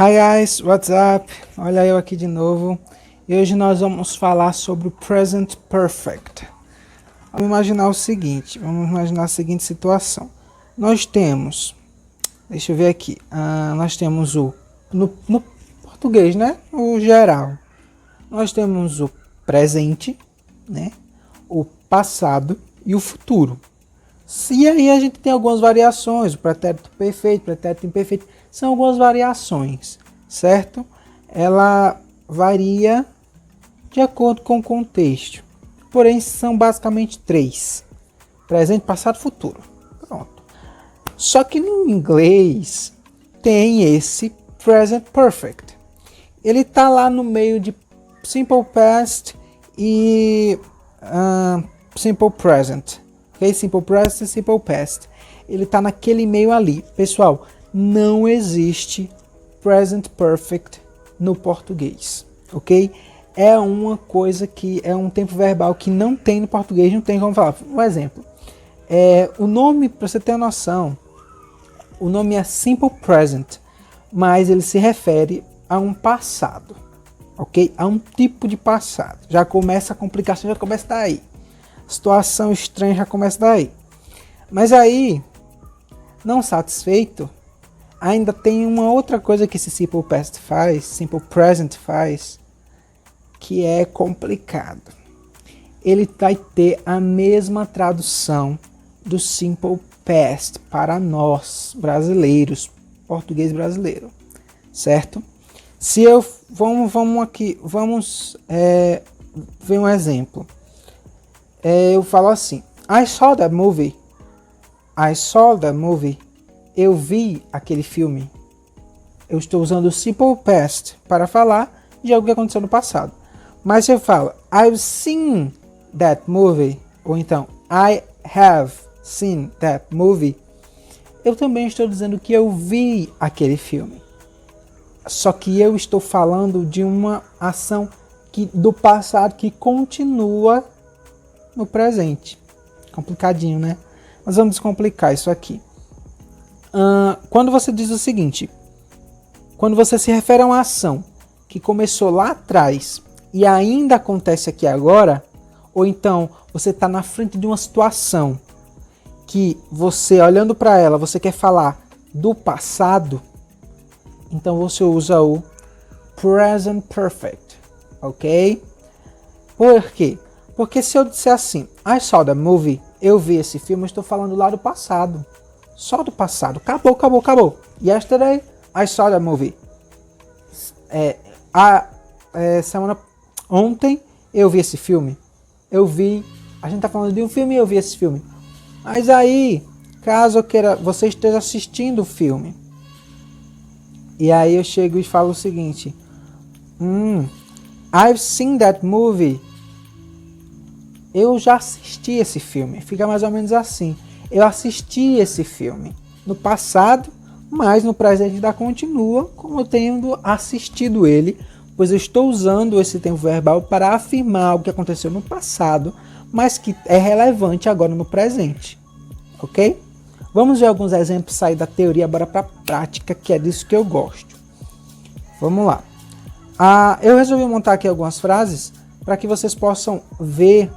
Hi guys, what's up? Olha eu aqui de novo. E hoje nós vamos falar sobre o Present Perfect. Vamos imaginar o seguinte, vamos imaginar a seguinte situação. Nós temos, deixa eu ver aqui, nós temos no português, né? O geral. Nós temos o presente, né? O passado e o futuro. E aí a gente tem algumas variações, o pretérito perfeito, pretérito imperfeito, são algumas variações, certo? Ela varia de acordo com o contexto, porém são basicamente três: presente, passado, futuro. Pronto. Só que no inglês tem esse present perfect. Ele tá lá no meio de simple past e simple present. Okay? Simple present e simple past. Ele tá naquele meio ali. Pessoal, não existe present perfect no português, ok? É uma coisa que é um tempo verbal que não tem no português, não tem como falar. Um exemplo, o nome, para você ter uma noção, o nome é simple present, mas ele se refere a um passado, ok? A um tipo de passado. Já começa a complicação, já começa daí. Situação estranha já começa daí. Mas aí, não satisfeito, ainda tem uma outra coisa que esse simple past faz, simple present faz, que é complicado. Ele vai ter a mesma tradução do simple past para nós brasileiros, português brasileiro, certo? Se eu vamos ver um exemplo. Eu falo assim: I saw that movie. I saw that movie. Eu vi aquele filme. Eu estou usando o simple past para falar de algo que aconteceu no passado. Mas se eu falo I've seen that movie, ou então I have seen that movie, eu também estou dizendo que eu vi aquele filme. Só que eu estou falando de uma ação do passado que continua no presente. Complicadinho, né? Mas vamos descomplicar isso aqui. Quando você diz o seguinte: quando você se refere a uma ação que começou lá atrás e ainda acontece aqui agora, ou então você está na frente de uma situação que você, olhando para ela, você quer falar do passado, então você usa o present perfect, ok? Por quê? Porque se eu disser assim, I saw the movie, eu vi esse filme, eu estou falando lá do passado. Só do passado. Acabou. Yesterday, I saw the movie. Ontem, eu vi esse filme. A gente tá falando de um filme e eu vi esse filme. Mas aí, caso você esteja assistindo o filme, e aí eu chego e falo o seguinte: I've seen that movie. Eu já assisti esse filme. Fica mais ou menos assim. Eu assisti esse filme no passado, mas no presente ainda continua como eu tendo assistido ele, pois eu estou usando esse tempo verbal para afirmar algo que aconteceu no passado, mas que é relevante agora no presente. Ok? Vamos ver alguns exemplos, sair da teoria bora para a prática, que é disso que eu gosto. Vamos lá. Eu resolvi montar aqui algumas frases para que vocês possam ver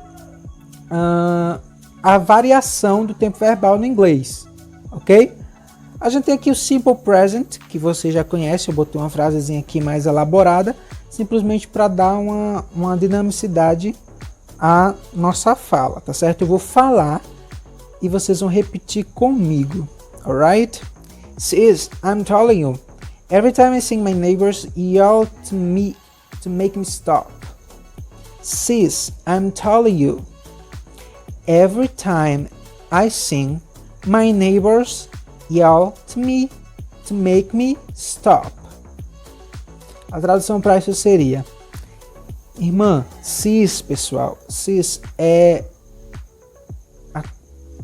a variação do tempo verbal no inglês, ok? A gente tem aqui o simple present, que você já conhece. Eu botei uma frasezinha aqui mais elaborada, simplesmente para dar uma dinamicidade à nossa fala, tá certo? Eu vou falar e vocês vão repetir comigo, alright? Sis, I'm telling you, every time I see my neighbors yell to me to make me stop. Sis, I'm telling you, every time I sing, my neighbors yell to me to make me stop. A tradução para isso seria: irmã, sis, pessoal, sis é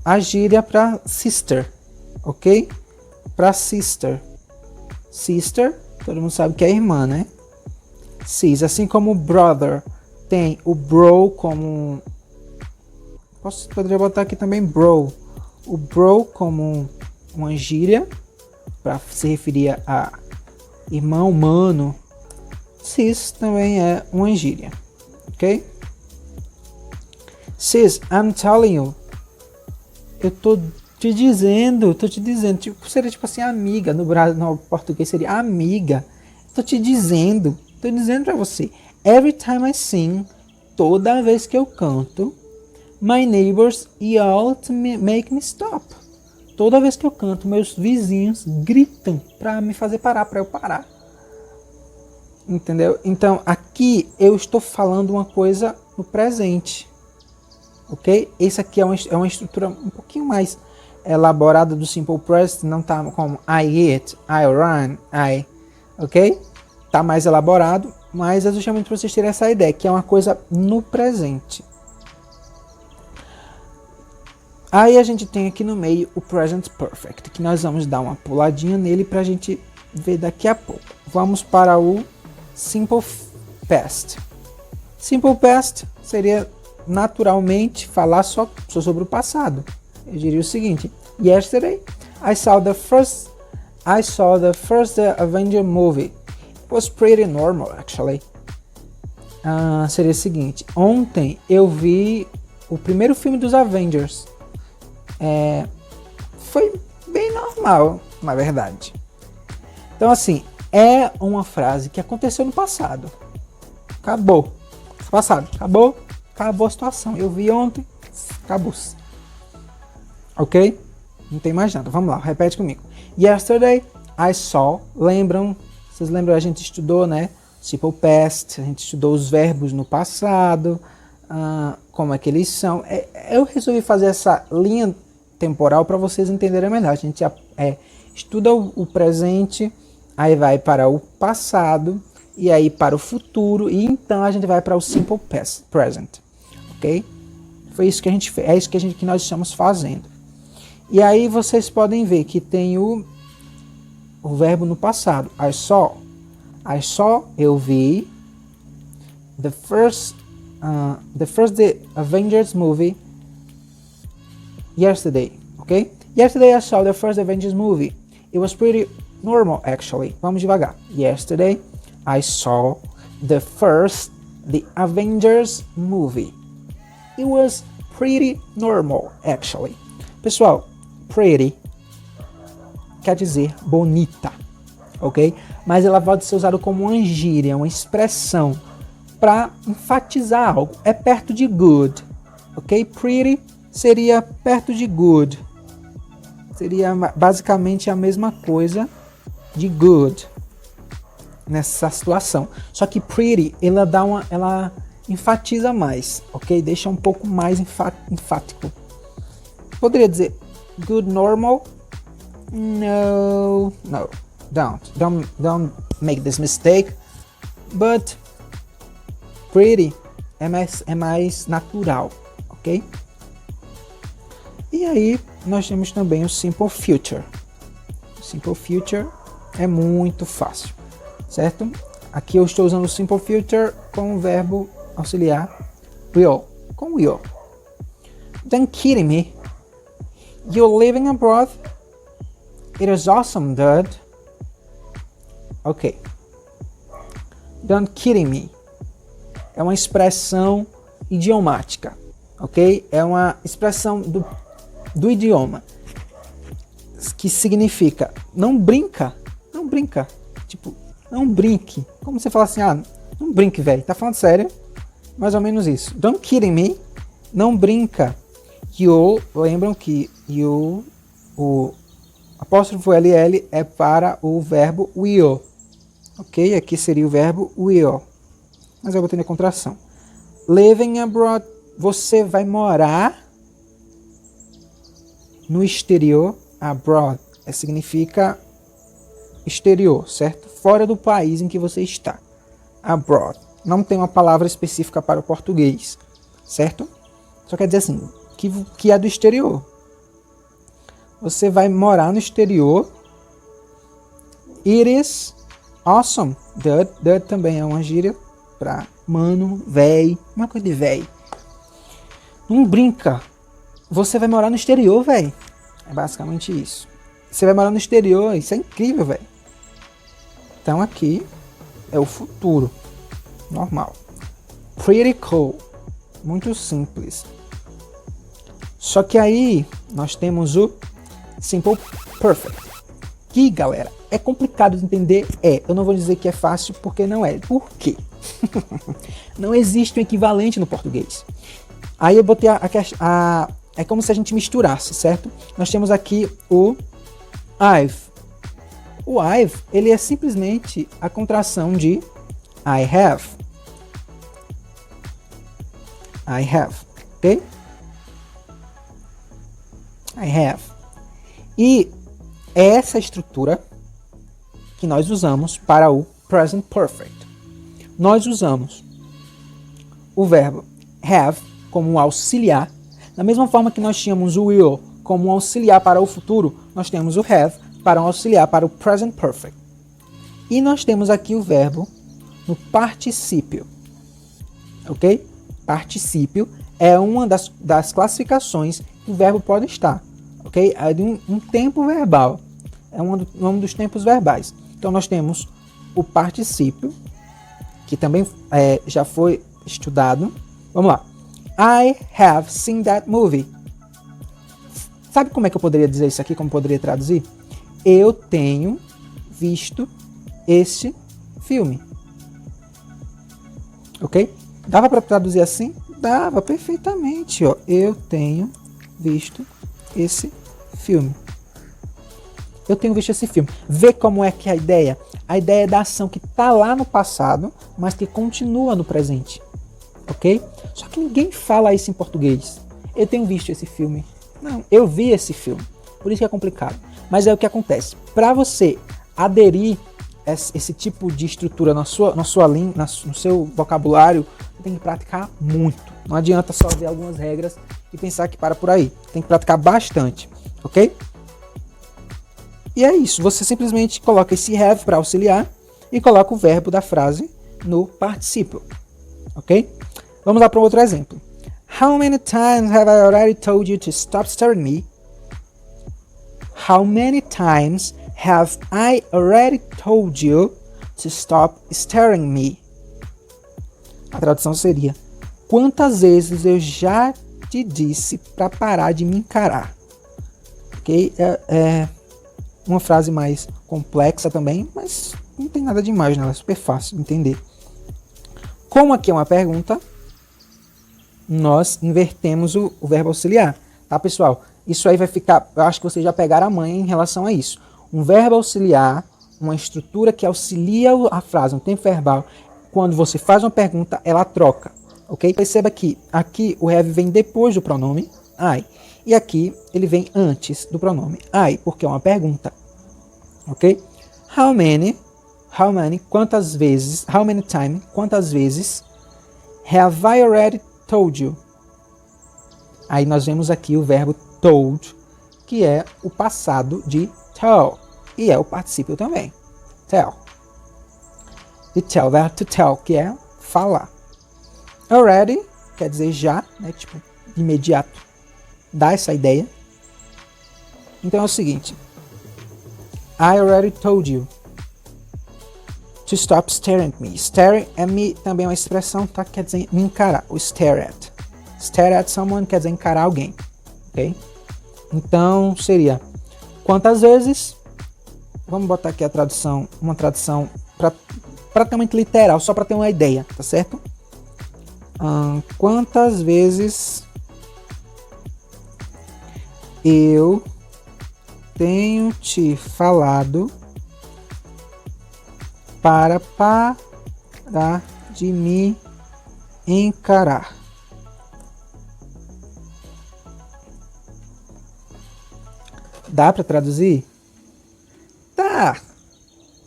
a gíria para sister, ok? Para sister. Sister, todo mundo sabe que é irmã, né? Sis, assim como brother tem o bro como... Poderia botar aqui também bro. O bro como uma gíria para se referir a irmão, mano. Sis também é uma gíria, ok? Sis, I'm telling you. Eu tô te dizendo. Tipo, seria tipo assim, amiga. No português seria amiga. Tô dizendo pra você. Every time I sing, toda vez que eu canto, my neighbors yell to make me stop. Toda vez que eu canto, meus vizinhos gritam pra me fazer parar, pra eu parar. Entendeu? Então, aqui eu estou falando uma coisa no presente. Ok? Esse aqui é uma estrutura um pouquinho mais elaborada do Simple Present. Não tá como I eat, I run, I... Ok? Tá mais elaborado, mas é justamente para vocês terem essa ideia, que é uma coisa no presente. Aí a gente tem aqui no meio o Present Perfect, que nós vamos dar uma puladinha nele para a gente ver daqui a pouco. Vamos para o Simple Past. Simple Past seria naturalmente falar só sobre o passado. Eu diria o seguinte: Yesterday I saw the first Avenger movie. It was pretty normal actually. Seria o seguinte: ontem eu vi o primeiro filme dos Avengers. Foi bem normal, na verdade. Então assim, é uma frase que aconteceu no passado. Acabou. Passado, acabou a situação. Eu vi ontem, acabou-se. Ok? Não tem mais nada. Vamos lá, repete comigo. Yesterday I saw. Vocês lembram, a gente estudou, né? Simple Past, a gente estudou os verbos no passado, como é que eles são. Eu resolvi fazer essa linha temporal para vocês entenderem melhor. A gente estuda o presente, aí vai para o passado, e aí para o futuro, e então a gente vai para o Simple Past, Present. Ok? Foi isso que a gente fez, é isso que nós estamos fazendo. E aí vocês podem ver que tem o verbo no passado. I saw, eu vi. The first The Avengers movie yesterday. Ok? Yesterday I saw the first Avengers movie. It was pretty normal actually. Vamos devagar. Yesterday I saw the Avengers movie. It was pretty normal actually. Pessoal, pretty quer dizer bonita, ok? Mas ela pode ser usada como uma gíria, uma expressão para enfatizar algo. É perto de good, ok? Pretty seria perto de good. Seria basicamente a mesma coisa de good nessa situação. Só que pretty, ela enfatiza mais, ok? Deixa um pouco mais enfático. Poderia dizer good normal? No, don't make this mistake. But pretty é mais natural, ok? E aí nós temos também o Simple Future. O Simple Future é muito fácil, certo? Aqui eu estou usando o Simple Future com o verbo auxiliar will, com will. Don't kidding me. You're living abroad? It is awesome, dude. Ok. Don't kidding me. É uma expressão idiomática, ok? É uma expressão do idioma que significa não brinca. Tipo, não brinque. Como você fala assim, não brinque, velho. Tá falando sério? Mais ou menos isso. Don't kidding me. Não brinca. Lembram que o apóstrofo LL é para o verbo will. Ok? Aqui seria o verbo will. Mas eu botei na contração. Living abroad. Você vai morar no exterior. Abroad significa exterior, certo? Fora do país em que você está. Abroad. Não tem uma palavra específica para o português, certo? Só quer dizer assim, que é do exterior. Você vai morar no exterior. It is awesome. Dude também é uma gíria pra mano, véi, uma coisa de véi. Não brinca. Você vai morar no exterior, véi. É basicamente isso. Você vai morar no exterior, isso é incrível, véi. Então aqui é o futuro, normal. Pretty cool, muito simples. Só que aí nós temos o Simple Perfect. Que, galera, é complicado de entender? Eu não vou dizer que é fácil porque não é. Por quê? Não existe um equivalente no português. Aí eu botei é como se a gente misturasse, certo? Nós temos aqui o I've. O I've, ele é simplesmente a contração de I have. I have, ok? I have. E é essa estrutura que nós usamos para o Present Perfect. Nós usamos o verbo have como um auxiliar. Da mesma forma que nós tínhamos o will como um auxiliar para o futuro, nós temos o have para um auxiliar para o Present Perfect. E nós temos aqui o verbo no particípio. Ok? Particípio é uma das classificações que o verbo pode estar. Ok? É de um tempo verbal. É um dos tempos verbais. Então nós temos o particípio, que também já foi estudado. Vamos lá. I have seen that movie. Sabe como é que eu poderia dizer isso aqui? Como eu poderia traduzir? Eu tenho visto este filme. Ok? Dava para traduzir assim? Dava perfeitamente. Ó. Eu tenho visto esse filme. Eu tenho visto esse filme. Vê como é que é a ideia? A ideia é da ação que está lá no passado, mas que continua no presente. Ok? Só que ninguém fala isso em português. Eu tenho visto esse filme. Não, eu vi esse filme. Por isso que é complicado. Mas é o que acontece. Para você aderir esse tipo de estrutura na sua língua, no seu vocabulário, você tem que praticar muito. Não adianta só ver algumas regras e pensar que para por aí. Tem que praticar bastante. Ok? E é isso. Você simplesmente coloca esse have para auxiliar e coloca o verbo da frase no particípio. Ok? Vamos lá para um outro exemplo. How many times have I already told you to stop staring at me? How many times have I already told you to stop staring at me? A tradução seria: quantas vezes eu já te disse para parar de me encarar? Ok? É uma frase mais complexa também, mas não tem nada demais, né? Ela é super fácil de entender. Como aqui é uma pergunta, nós invertemos o verbo auxiliar, tá, pessoal? Isso aí vai ficar, eu acho que vocês já pegaram a manha em relação a isso. Um verbo auxiliar, uma estrutura que auxilia a frase, um tempo verbal, quando você faz uma pergunta, ela troca, ok? Perceba que aqui o have vem depois do pronome I, e aqui ele vem antes do pronome I, porque é uma pergunta, ok? How many, quantas vezes, how many times, quantas vezes, have I already told you? Aí nós vemos aqui o verbo told, que é o passado de tell, e é o particípio também, tell. De tell, verbo to tell, que é falar. Already, quer dizer já, né, tipo, de imediato, dá essa ideia. Então é o seguinte, I already told you to stop staring at me. Staring at me também é uma expressão, tá? Quer dizer me encarar. O stare at. Stare at someone quer dizer encarar alguém. Ok? Então seria quantas vezes? Vamos botar aqui a tradução, uma tradução praticamente literal, só para ter uma ideia, tá certo? Quantas vezes eu tenho te falado para parar de me encarar? Dá para traduzir? Tá,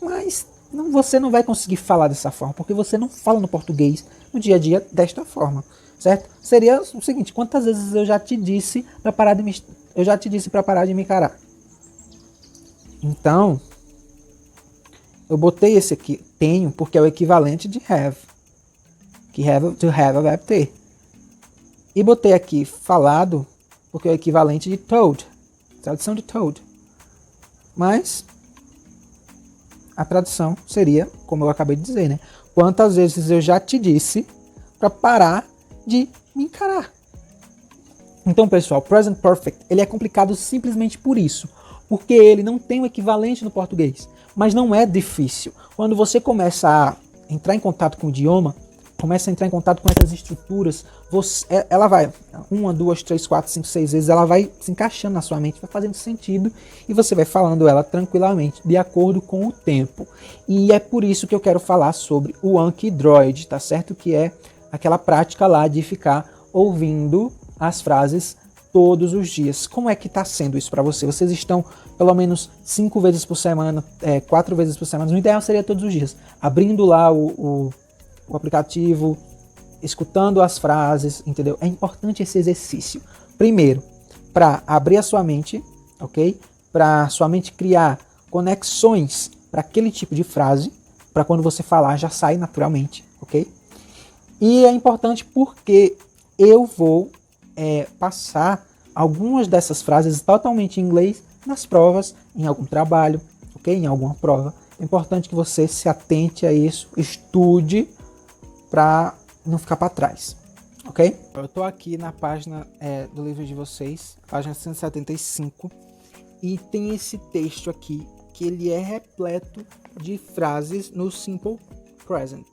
mas você não vai conseguir falar dessa forma, porque você não fala no português no dia a dia desta forma, certo? Seria o seguinte, quantas vezes eu já te disse para parar de me encarar? Então, eu botei esse aqui, tenho, porque é o equivalente de have. Que have, to have é o verbo ter. E botei aqui falado, porque é o equivalente de told. Tradução de told. Mas, a tradução seria, como eu acabei de dizer, né? Quantas vezes eu já te disse para parar de me encarar. Então, pessoal, present perfect, ele é complicado simplesmente por isso, porque ele não tem o equivalente no português, mas não é difícil. Quando você começa a entrar em contato com o idioma, começa a entrar em contato com essas estruturas, ela vai, 1, 2, 3, 4, 5, 6 vezes, ela vai se encaixando na sua mente, vai fazendo sentido e você vai falando ela tranquilamente, de acordo com o tempo. E é por isso que eu quero falar sobre o Anki Droid, tá certo? Que é aquela prática lá de ficar ouvindo as frases todos os dias. Como é que está sendo isso para você? Vocês estão pelo menos 5 vezes por semana, 4 vezes por semana, o ideal seria todos os dias, abrindo lá o aplicativo, escutando as frases, entendeu? É importante esse exercício. Primeiro, para abrir a sua mente, ok? Para sua mente criar conexões para aquele tipo de frase, para quando você falar já sai naturalmente, ok? E é importante porque eu vou passar algumas dessas frases totalmente em inglês nas provas, em algum trabalho, ok? Em alguma prova. É importante que você se atente a isso, estude para não ficar para trás, ok? Eu estou aqui na página do livro de vocês, página 175, e tem esse texto aqui que ele é repleto de frases no Simple Present,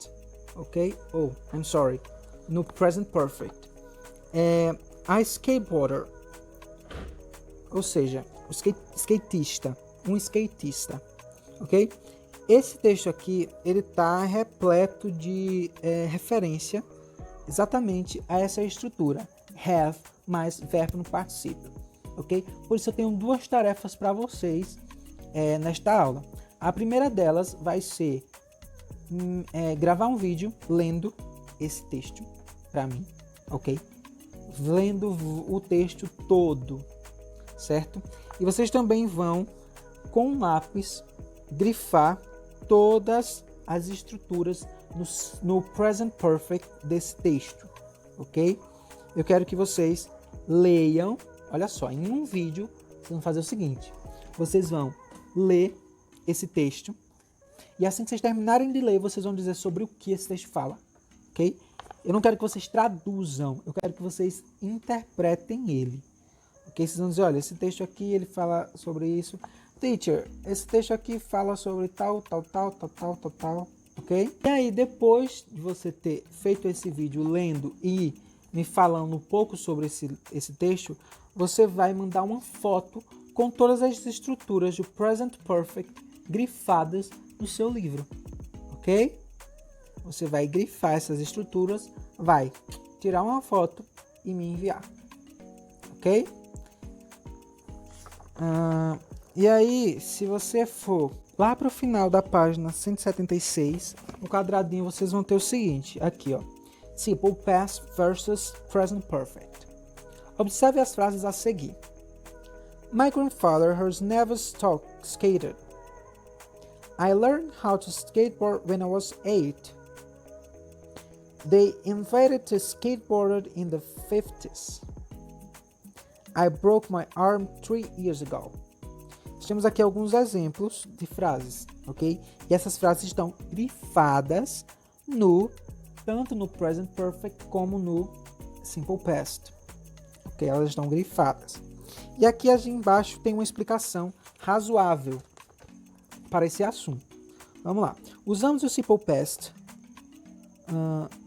ok? I'm sorry, no Present Perfect. A skateboarder, ou seja, um skatista, ok? Esse texto aqui, ele está repleto de referência exatamente a essa estrutura, have mais verbo no particípio, ok? Por isso eu tenho duas tarefas para vocês nesta aula. A primeira delas vai ser gravar um vídeo lendo esse texto para mim, ok? Lendo o texto todo, certo? E vocês também vão, com um lápis, grifar todas as estruturas no Present Perfect desse texto, ok? Eu quero que vocês leiam, olha só, em um vídeo, vocês vão fazer o seguinte, vocês vão ler esse texto, e assim que vocês terminarem de ler, vocês vão dizer sobre o que esse texto fala, ok? Eu não quero que vocês traduzam, eu quero que vocês interpretem ele. Ok? Vocês vão dizer, olha, esse texto aqui ele fala sobre isso. Teacher, esse texto aqui fala sobre tal, ok? E aí, depois de você ter feito esse vídeo lendo e me falando um pouco sobre esse texto, você vai mandar uma foto com todas as estruturas do Present Perfect grifadas no seu livro, ok? Você vai grifar essas estruturas, vai tirar uma foto e me enviar, ok? E aí, se você for lá para o final da página 176, no quadradinho vocês vão ter o seguinte, aqui ó, Simple Past versus Present Perfect. Observe as frases a seguir. My grandfather has never skated. I learned how to skateboard when I was 8. They invented the skateboard in the 50s. I broke my arm 3 years ago. Temos aqui alguns exemplos de frases, ok? E essas frases estão grifadas tanto no Present Perfect como no Simple Past. Ok? Elas estão grifadas. E aqui embaixo tem uma explicação razoável para esse assunto. Vamos lá. Usamos o Simple Past,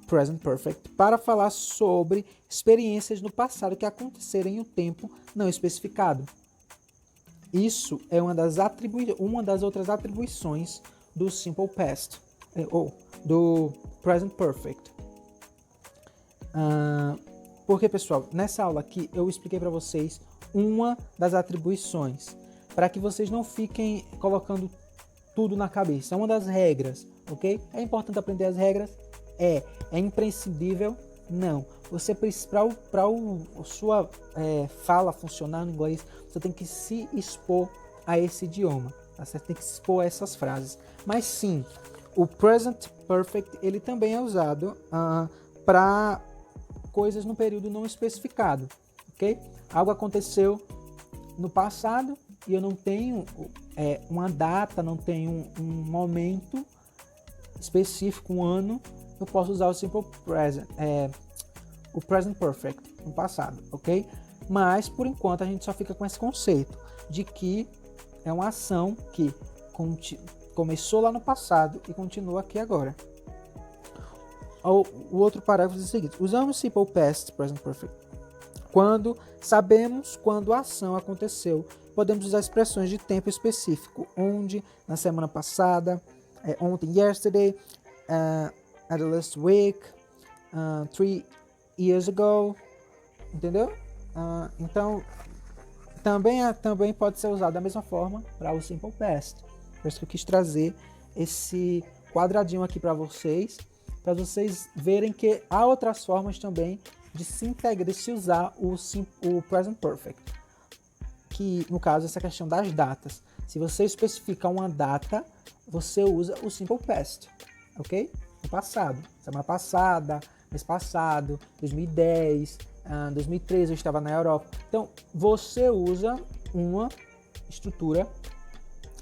Present Perfect, para falar sobre experiências no passado que aconteceram em um tempo não especificado. Isso é uma das outras atribuições do Simple Past, ou do Present Perfect. Porque, pessoal, nessa aula aqui eu expliquei para vocês uma das atribuições, para que vocês não fiquem colocando tudo na cabeça. É uma das regras, ok? É importante aprender as regras? É imprescindível? Não. Você para a sua fala funcionar no inglês, você tem que se expor a esse idioma, tá? Você tem que se expor a essas frases. Mas sim, o Present Perfect ele também é usado para coisas no período não especificado, ok? Algo aconteceu no passado e eu não tenho uma data, não tem um momento específico, um ano, eu posso usar o Simple Present, o Present Perfect no passado, ok? Mas, por enquanto, a gente só fica com esse conceito de que é uma ação que começou lá no passado e continua aqui agora. O outro parágrafo diz o seguinte: usamos Simple Past, Present Perfect, quando sabemos quando a ação aconteceu. Podemos usar expressões de tempo específico, onde, na semana passada, ontem, yesterday, at the last week, 3 years ago, entendeu? Então, também pode ser usado da mesma forma para o Simple Past. Por isso que eu quis trazer esse quadradinho aqui para vocês verem que há outras formas também de se usar o Present Perfect. Que, no caso, essa questão das datas. Se você especifica uma data, você usa o Simple Past, ok? No passado, semana passada, mês passado, 2010, 2013 eu estava na Europa. Então, você usa uma estrutura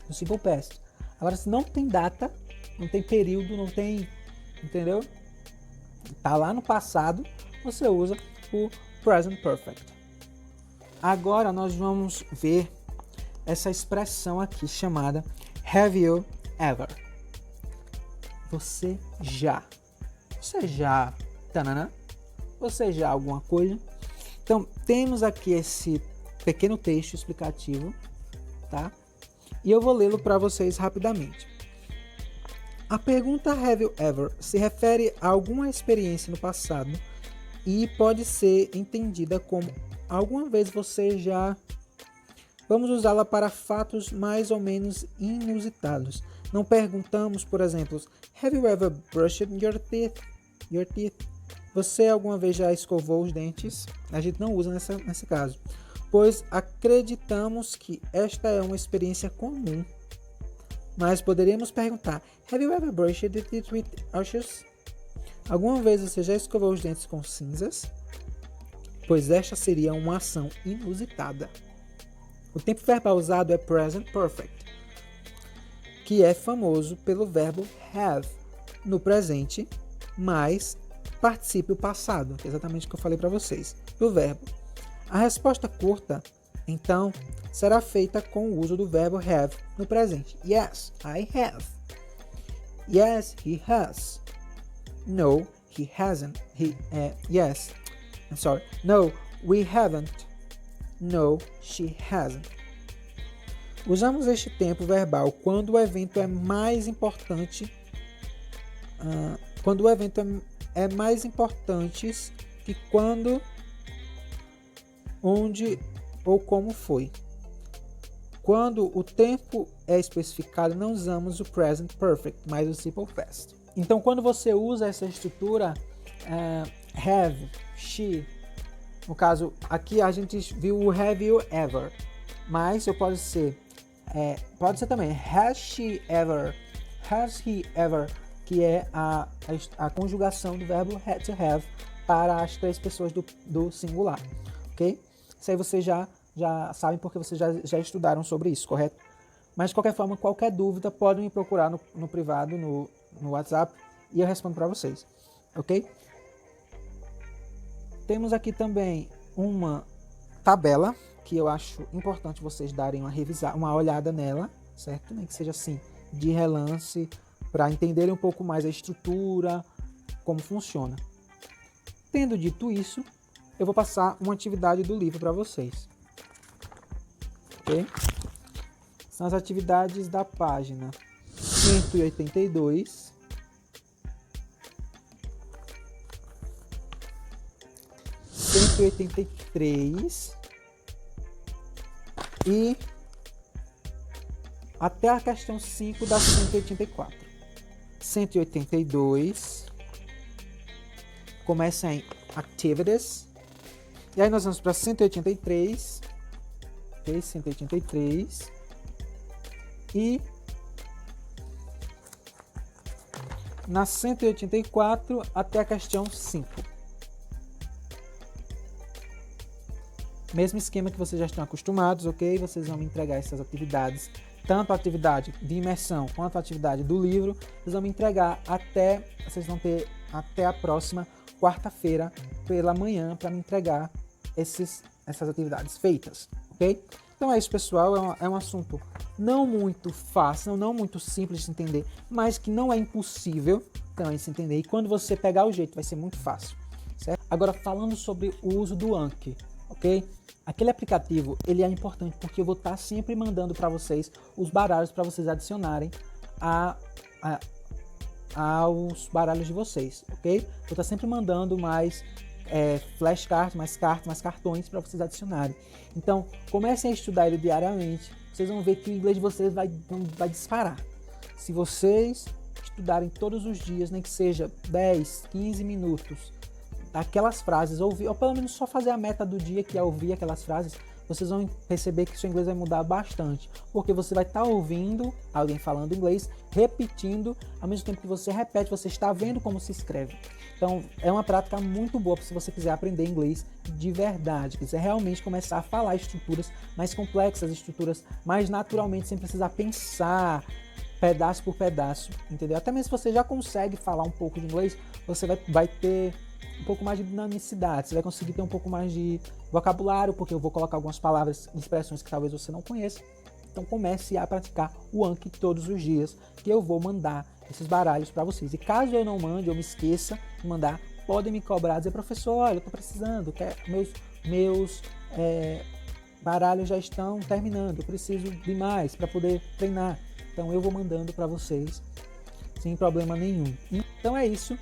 do Simple Past. Agora, se não tem data, não tem período, não tem, entendeu? Tá lá no passado, você usa o Present Perfect. Agora nós vamos ver essa expressão aqui chamada Have you ever? Você já. Tanana? Você já alguma coisa? Então, temos aqui esse pequeno texto explicativo, tá? E eu vou lê-lo para vocês rapidamente. A pergunta Have you ever se refere a alguma experiência no passado e pode ser entendida como alguma vez você já... Vamos usá-la para fatos mais ou menos inusitados. Não perguntamos, por exemplo, Have you ever brushed your teeth? Você alguma vez já escovou os dentes? A gente não usa nesse caso, pois acreditamos que esta é uma experiência comum. Mas poderíamos perguntar Have you ever brushed your teeth with ashes? Alguma vez você já escovou os dentes com cinzas? Pois esta seria uma ação inusitada. O tempo verbal usado é Present Perfect, que é famoso pelo verbo have no presente, mais particípio passado, que é exatamente o que eu falei para vocês, do verbo. A resposta curta, então, será feita com o uso do verbo have no presente. Yes, I have. Yes, he has. No, he hasn't. Yes. I'm sorry. No, we haven't. No, she hasn't. Usamos este tempo verbal quando o evento é mais importante. Quando o evento é mais importante que quando, onde ou como foi. Quando o tempo é especificado, não usamos o Present Perfect, mas o Simple Past. Então, quando você usa essa estrutura have, she, no caso, aqui a gente viu o have you ever, mas eu pode ser também has she ever, has he ever, que é a conjugação do verbo to have para as três pessoas do singular, ok? Isso aí vocês já sabem porque vocês já estudaram sobre isso, correto? Mas de qualquer forma, qualquer dúvida, podem me procurar no privado, no WhatsApp, e eu respondo para vocês, ok? Temos aqui também uma tabela que eu acho importante vocês darem uma olhada nela, certo? Nem que seja assim, de relance, para entenderem um pouco mais a estrutura, como funciona. Tendo dito isso, eu vou passar uma atividade do livro para vocês. Ok? São as atividades da página 182, 183 e até a questão 5 da 184. 182 começa em Activities, e aí nós vamos para 183, ok? 183 e na 184 até a questão 5. Mesmo esquema que vocês já estão acostumados, ok? Vocês vão me entregar essas atividades tanto a atividade de imersão quanto a atividade do livro, vocês vão me entregar vocês vão ter até a próxima quarta-feira pela manhã para me entregar essas atividades feitas, ok? Então é isso, pessoal, é um assunto não muito fácil, não muito simples de se entender, mas que não é impossível também se entender, e quando você pegar o jeito vai ser muito fácil, certo? Agora, falando sobre o uso do Anki, ok? Aquele aplicativo, ele é importante porque eu vou estar sempre mandando para vocês os baralhos para vocês adicionarem aos baralhos de vocês, ok? Vou estar sempre mandando mais flashcards, mais cartões para vocês adicionarem. Então, comecem a estudar ele diariamente, vocês vão ver que o inglês de vocês vai disparar. Se vocês estudarem todos os dias, nem que seja 10, 15 minutos, aquelas frases, ouvir, ou pelo menos só fazer a meta do dia, que é ouvir aquelas frases, vocês vão perceber que seu inglês vai mudar bastante, porque você vai estar ouvindo alguém falando inglês, repetindo, ao mesmo tempo que você repete, você está vendo como se escreve. Então, é uma prática muito boa se você quiser aprender inglês de verdade, quiser realmente começar a falar estruturas mais complexas, estruturas mais naturalmente, sem precisar pensar pedaço por pedaço, entendeu? Até mesmo se você já consegue falar um pouco de inglês, você vai ter um pouco mais de dinamicidade, você vai conseguir ter um pouco mais de vocabulário, porque eu vou colocar algumas palavras e expressões que talvez você não conheça. Então comece a praticar o Anki todos os dias, que eu vou mandar esses baralhos para vocês. E caso eu não mande, eu me esqueça de mandar, podem me cobrar, dizer, professor, olha, eu estou precisando, meus baralhos já estão terminando, eu preciso de mais para poder treinar. Então eu vou mandando para vocês sem problema nenhum. Então é isso.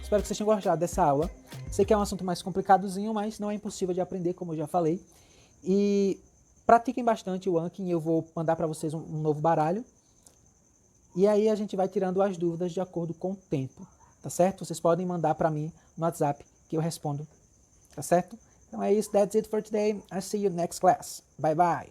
Espero que vocês tenham gostado dessa aula. Sei que é um assunto mais complicadozinho, mas não é impossível de aprender, como eu já falei. E pratiquem bastante o Anki, eu vou mandar para vocês um novo baralho. E aí a gente vai tirando as dúvidas de acordo com o tempo, tá certo? Vocês podem mandar para mim no WhatsApp que eu respondo, tá certo? Então é isso, that's it for today. I'll see you next class. Bye bye.